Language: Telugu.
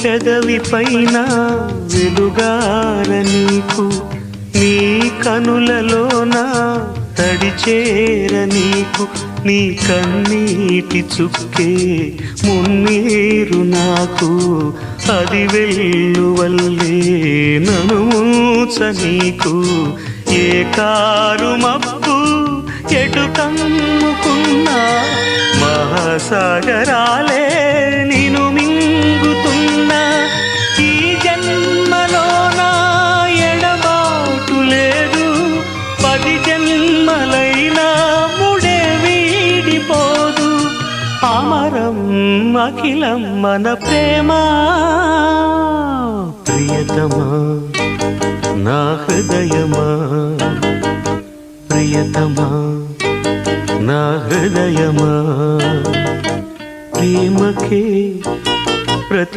పెదవి పైన వెలుగార నీకు, నీ కనులలోన తడిచేర నీకు, నీ కన్నీటి చుక్కే మున్నీరు నాకు, అది వెల్లువల్లే నన్ను మూచ నీకు. ఏ కారు మబ్బు ఎటు కమ్ముకున్నా మహాసాగరాలే నిన్ను మింగుతున్నా. ఈ జన్మలోన ఎడబాటు లేదు, 10 జన్మలైనా ముడే వీడిపోదు. అమరం అఖిలం మన ప్రేమ. ప్రియతమా నా హృదయమా, ప్రియతమా నా హృదయమా, ప్రేమకే ప్రతి